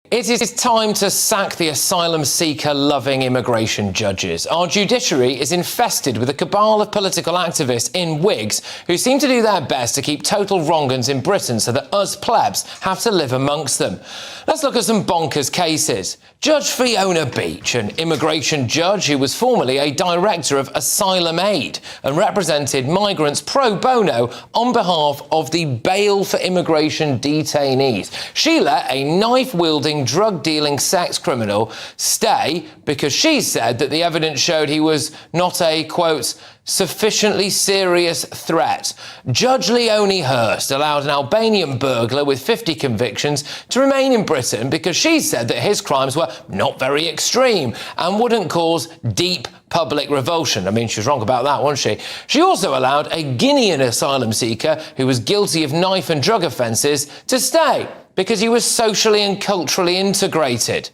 It is time to sack the asylum seeker-loving immigration judges. Our judiciary is infested with a cabal of political activists in wigs who seem to do their best to keep total wrong-uns in Britain so that us plebs have to live amongst them. Let's look at some bonkers cases. Judge Fiona Beach, an immigration judge who was formerly a director of Asylum Aid and represented migrants pro bono on behalf of the Bail for Immigration detainees. She let a knife-wielding, drug-dealing sex criminal stay because she said that the evidence showed he was not a, quote, sufficiently serious threat. Judge Leonie Hurst allowed an Albanian burglar with 50 convictions to remain in Britain because she said that his crimes were not very extreme and wouldn't cause deep public revulsion. I mean, she was wrong about that, wasn't she? She also allowed a Guinean asylum seeker who was guilty of knife and drug offences to stay because he was socially and culturally integrated.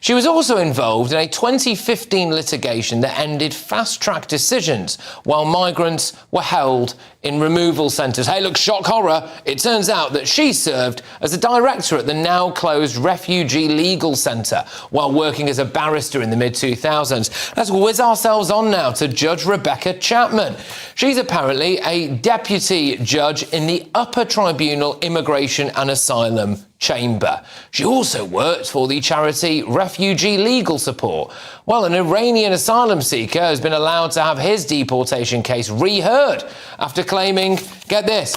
She was also involved in a 2015 litigation that ended fast-track decisions while migrants were held in removal centres. Hey, look, shock horror. It turns out that she served as a director at the now-closed Refugee Legal Centre while working as a barrister in the mid-2000s. Let's whiz ourselves on now to Judge Rebecca Chapman. She's apparently a deputy judge in the Upper Tribunal Immigration and Asylum Chamber. She also worked for the charity Refugee Legal Support. Well, an Iranian asylum seeker has been allowed to have his deportation case reheard after claiming, get this,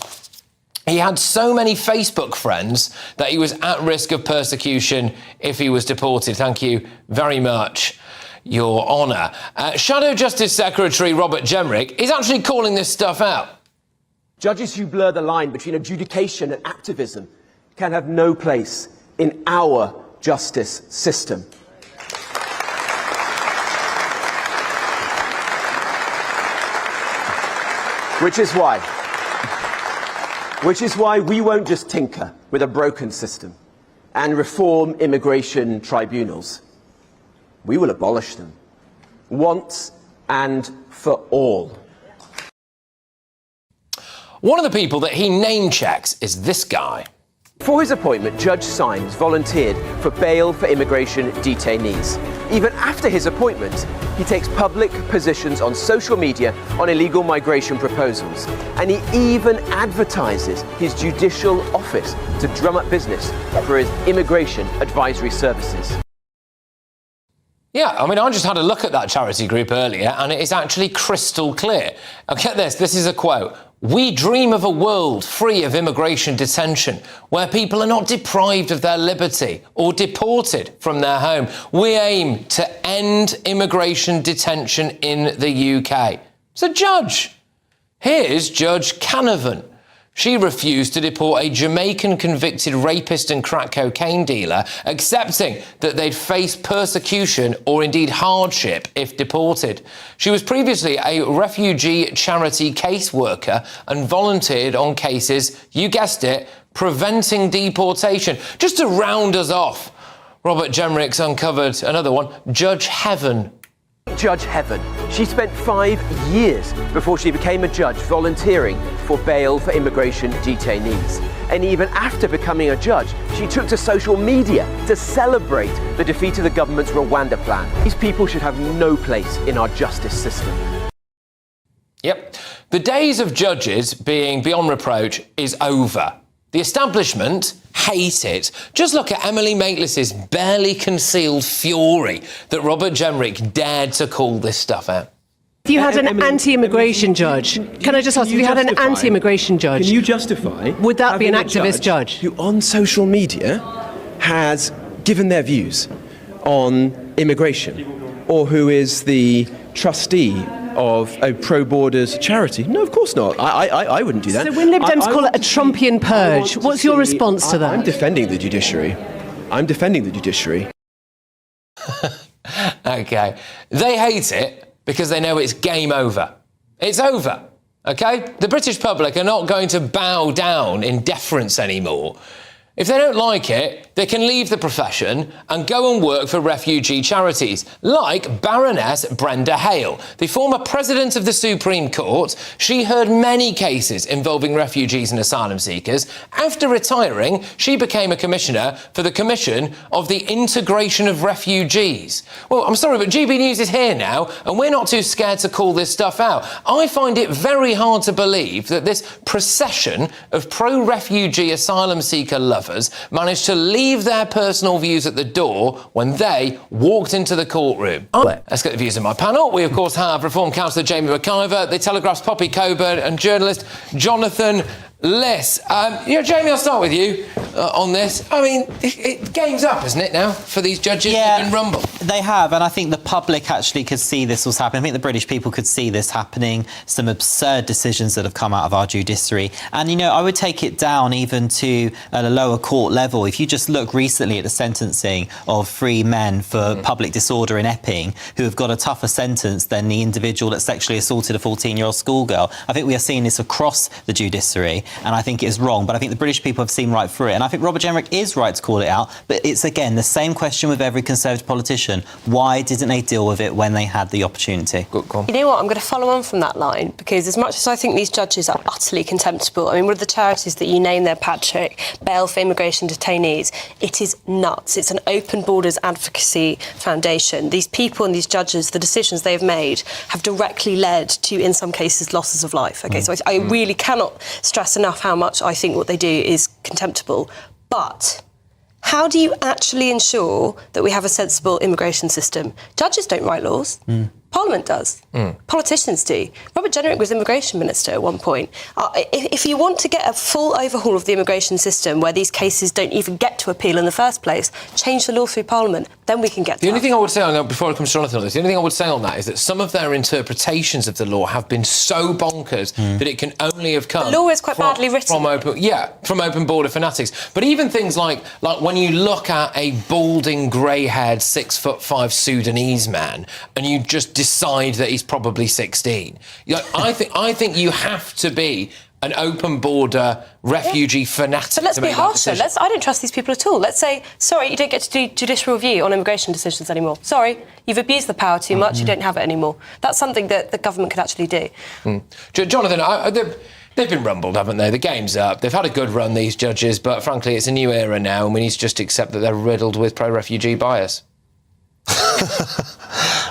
he had so many Facebook friends that he was at risk of persecution if he was deported. Thank you very much, Your Honour. Shadow Justice Secretary Robert Jenrick is actually calling this stuff out. Judges who blur the line between adjudication and activism can have no place in our justice system. Which is why we won't just tinker with a broken system and reform immigration tribunals. We will abolish them, once and for all. One of the people that he name-checks is this guy. For his appointment, Judge Symes volunteered for bail for immigration detainees. Even after his appointment, he takes public positions on social media on illegal migration proposals. And he even advertises his judicial office to drum up business for his immigration advisory services. Yeah, I mean, I just had a look at that charity group earlier and it is actually crystal clear. Now, get this is a quote. We dream of a world free of immigration detention, where people are not deprived of their liberty or deported from their home. We aim to end immigration detention in the UK. It's a judge. Here's Judge Canavan. She refused to deport a Jamaican convicted rapist and crack cocaine dealer, accepting that they'd face persecution or indeed hardship if deported. She was previously a refugee charity caseworker and volunteered on cases, you guessed it, preventing deportation. Just to round us off, Robert Jenrick's uncovered another one, Judge Heaven. Judge Heaven. She spent 5 years before she became a judge volunteering for bail for immigration detainees. And even after becoming a judge, she took to social media to celebrate the defeat of the government's Rwanda plan. These people should have no place in our justice system. Yep. The days of judges being beyond reproach is over. The establishment hate it. Just look at Emily Maitlis's barely concealed fury that Robert Jenrick dared to call this stuff out. If you had an anti-immigration judge, can I just ask, if you had an anti-immigration judge, can you justify would that be an activist judge? Who on social media has given their views on immigration, or who is the trustee of a pro-borders charity? No, of course not. I wouldn't do that. So when Lib Dems call it a Trumpian purge, what's your response to that? I'm defending the judiciary. OK. They hate it because they know it's game over. It's over, OK? The British public are not going to bow down in deference anymore. If they don't like it, they can leave the profession and go and work for refugee charities, like Baroness Brenda Hale, the former president of the Supreme Court. She heard many cases involving refugees and asylum seekers. After retiring, she became a commissioner for the Commission of the Integration of Refugees. Well, I'm sorry, but GB News is here now, and we're not too scared to call this stuff out. I find it very hard to believe that this procession of pro-refugee asylum seeker lovers managed to leave their personal views at the door when they walked into the courtroom. Let's get the views of my panel. We, of course, have Reform Councillor Jamie McKeever, the Telegraph's Poppy Coburn, and journalist Jonathan Lis. Jamie, I'll start with you on this. I mean, game's up, isn't it, now, for these judges? Yeah, They've been rumbled. They have, and I think the public actually could see this was happening. I think the British people could see this happening, some absurd decisions that have come out of our judiciary. And, I would take it down even to at a lower court level. If you just look recently at the sentencing of 3 men for public disorder in Epping, who have got a tougher sentence than the individual that sexually assaulted a 14-year-old schoolgirl. I think we are seeing this across the judiciary, and I think it is wrong, but I think the British people have seen right through it, and I think Robert Jenrick is right to call it out, but it's, again, the same question with every Conservative politician. Why didn't they deal with it when they had the opportunity? You know what, I'm going to follow on from that line, because as much as I think these judges are utterly contemptible, I mean, one of the charities that you name there, Patrick, Bail for Immigration Detainees, it is nuts. It's an open borders advocacy foundation. These people and these judges, the decisions they've made have directly led to, in some cases, losses of life. OK, so I really cannot stress enough how much I think what they do is contemptible. But how do you actually ensure that we have a sensible immigration system? Judges don't write laws. Parliament does. Politicians do. Robert Jenrick was immigration minister at one point. If you want to get a full overhaul of the immigration system where these cases don't even get to appeal in the first place, change the law through Parliament, then we can get The only thing I would say, before I come to Jonathan on this, the only thing I would say on that is that some of their interpretations of the law have been so bonkers that it can only have come... The law is quite badly written. From open border fanatics. But even things like when you look at a balding, grey-haired, 6'5" Sudanese man and you just decide that he's probably 16. I think you have to be an open border refugee fanatic. So let's be harsher. I don't trust these people at all. Let's say, sorry, you don't get to do judicial review on immigration decisions anymore. Sorry, you've abused the power too much. You don't have it anymore. That's something that the government could actually do. Jonathan, they've been rumbled, haven't they? The game's up. They've had a good run, these judges, but frankly, it's a new era now, and we need to just accept that they're riddled with pro-refugee bias.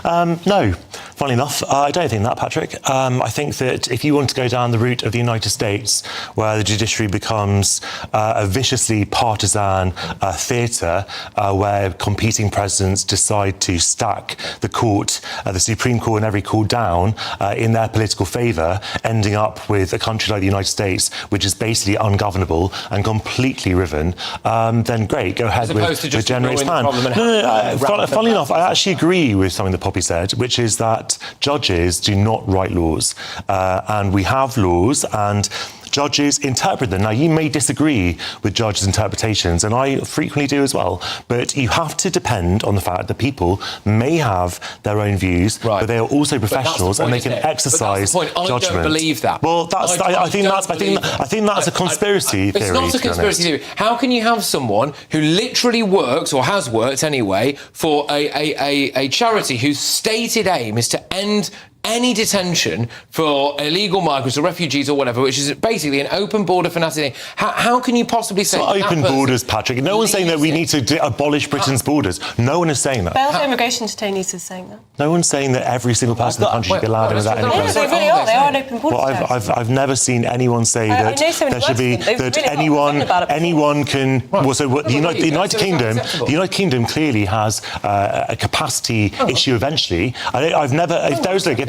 No, funnily enough, I don't think that, Patrick. I think that if you want to go down the route of the United States, where the judiciary becomes a viciously partisan theatre, where competing presidents decide to stack the court, the Supreme Court and every court down in their political favour, ending up with a country like the United States, which is basically ungovernable and completely riven, then great, go ahead with Jenrick's plan. No, funnily enough, I actually agree with something that Poppy said, which is that judges do not write laws. And we have laws, and judges interpret them. Now, you may disagree with judges' interpretations, and I frequently do as well, but you have to depend on the fact that people may have their own views, but they are also professionals and they can exercise judgment. I don't believe that. Well, I think that's a conspiracy theory. It's not a conspiracy theory. How can you have someone who literally works, or has worked anyway, for a charity whose stated aim is to end any detention for illegal migrants or refugees or whatever, which is basically an open border fanatic thing? How can you possibly say... It's not open borders, Patrick. No one's saying that we need to abolish Britain's borders. No one is saying that. Bail for immigration detainees is saying that. No one's saying that every single person in the country should be allowed in without any question. They really are. They are an open border. Well, I've never seen anyone say that there should be... that anyone can... Well, so the United Kingdom clearly has a capacity issue eventually. I've never... If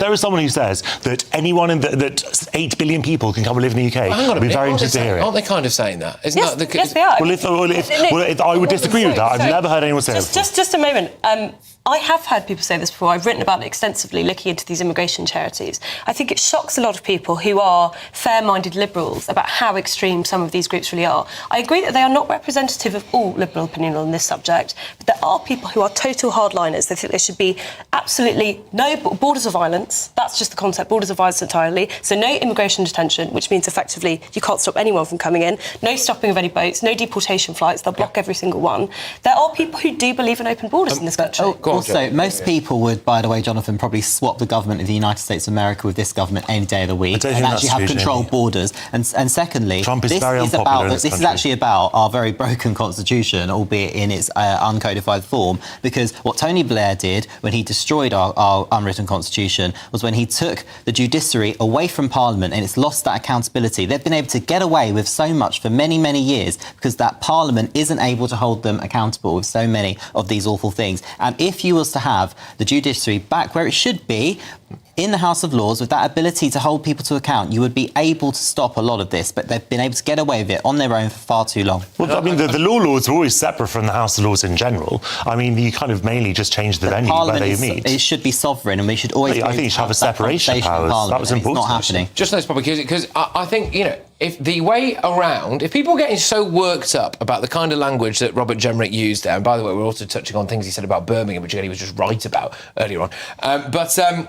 there is someone who says that that 8 billion people can come and live in the UK, I'd be very interested to hear it. Aren't they kind of saying that? Yes, they are. Well, I would disagree with that. I've never heard anyone say that. Just a moment. I have heard people say this before. I've written about it extensively, looking into these immigration charities. I think it shocks a lot of people who are fair-minded liberals about how extreme some of these groups really are. I agree that they are not representative of all liberal opinion on this subject, but there are people who are total hardliners. They think there should be absolutely no borders of violence. That's just the concept, borders of violence entirely. So no immigration detention, which means effectively you can't stop anyone from coming in. No stopping of any boats, no deportation flights. They'll block every single one. There are people who do believe in open borders in this country. Also, most people would, by the way, Jonathan, probably swap the government of the United States of America with this government any day of the week and actually have controlled borders. And secondly, Trump is this very unpopular in this is country. actually about our very broken constitution, albeit in its uncodified form, because what Tony Blair did when he destroyed our unwritten constitution was when he took the judiciary away from Parliament, and it's lost that accountability. They've been able to get away with so much for many, many years because that Parliament isn't able to hold them accountable with so many of these awful things. And if you was to have the judiciary back where it should be, in the House of Lords, with that ability to hold people to account, you would be able to stop a lot of this, but they've been able to get away with it on their own for far too long. Well, I mean, the law lords are always separate from the House of Lords in general. I mean, you kind of mainly just change the venue where they meet. It should be sovereign, and we should always... I think you should have a separation of powers. That was important. It's not happening. Just those public, because I think, you know, if the way around, if people are getting so worked up about the kind of language that Robert Jenrick used there, and by the way, we're also touching on things he said about Birmingham, which he was just right about earlier on.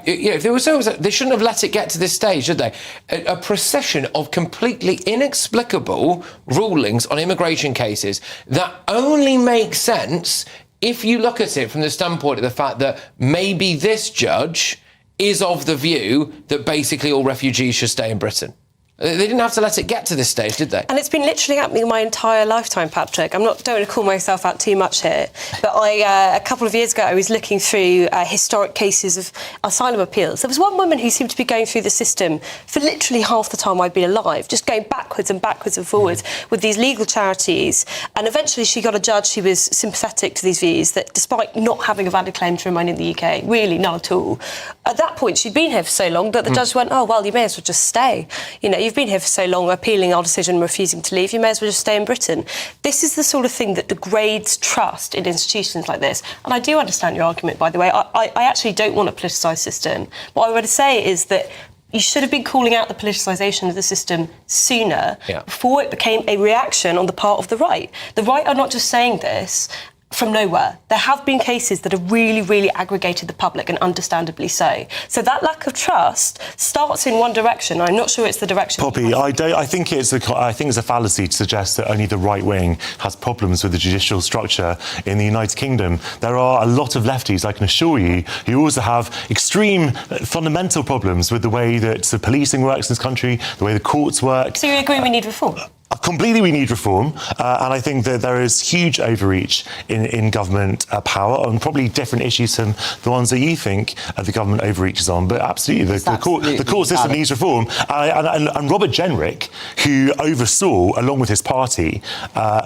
You know, if there was so, they shouldn't have let it get to this stage, should they? A procession of completely inexplicable rulings on immigration cases that only make sense if you look at it from the standpoint of the fact that maybe this judge is of the view that basically all refugees should stay in Britain. They didn't have to let it get to this stage, did they? And it's been literally happening my entire lifetime, Patrick. Don't want to call myself out too much here, but a couple of years ago, I was looking through historic cases of asylum appeals. There was one woman who seemed to be going through the system for literally half the time I'd been alive, just going backwards and backwards and forwards with these legal charities. And eventually she got a judge who was sympathetic to these views, that despite not having a valid claim to remain in the UK, really none at all, at that point she'd been here for so long that the judge went, oh, well, you may as well just stay. You know, you've been here for so long, appealing our decision and refusing to leave, you may as well just stay in Britain. This is the sort of thing that degrades trust in institutions like this. And I do understand your argument, by the way. I actually don't want a politicised system. What I want to say is that you should have been calling out the politicisation of the system sooner, before it became a reaction on the part of the right. The right are not just saying this from nowhere. There have been cases that have really, really aggregated the public, and understandably so. So that lack of trust starts in one direction. I'm not sure it's the direction. Poppy, I think it's a fallacy to suggest that only the right wing has problems with the judicial structure in the United Kingdom. There are a lot of lefties, I can assure you, who also have extreme fundamental problems with the way that the policing works in this country, the way the courts work. So you agree we need reform? Completely, we need reform, and I think that there is huge overreach in government power on probably different issues from the ones that you think the government overreaches on. But absolutely, the court system needs reform. And Robert Jenrick, who oversaw, along with his party,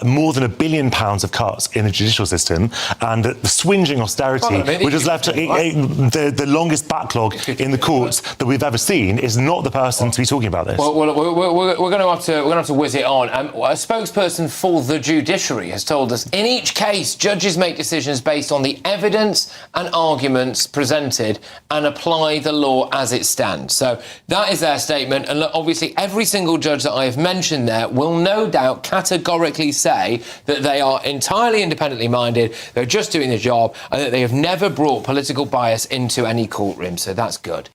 more than £1 billion of cuts in the judicial system, and the swinging austerity, which has left the longest backlog in the courts that we've ever seen, is not the person to be talking about this. Well, we're going to have to whiz it on. A spokesperson for the judiciary has told us, in each case, judges make decisions based on the evidence and arguments presented and apply the law as it stands. So that is their statement. And look, obviously, every single judge that I have mentioned there will no doubt categorically say that they are entirely independently minded, they're just doing the job, and that they have never brought political bias into any courtroom. So that's good.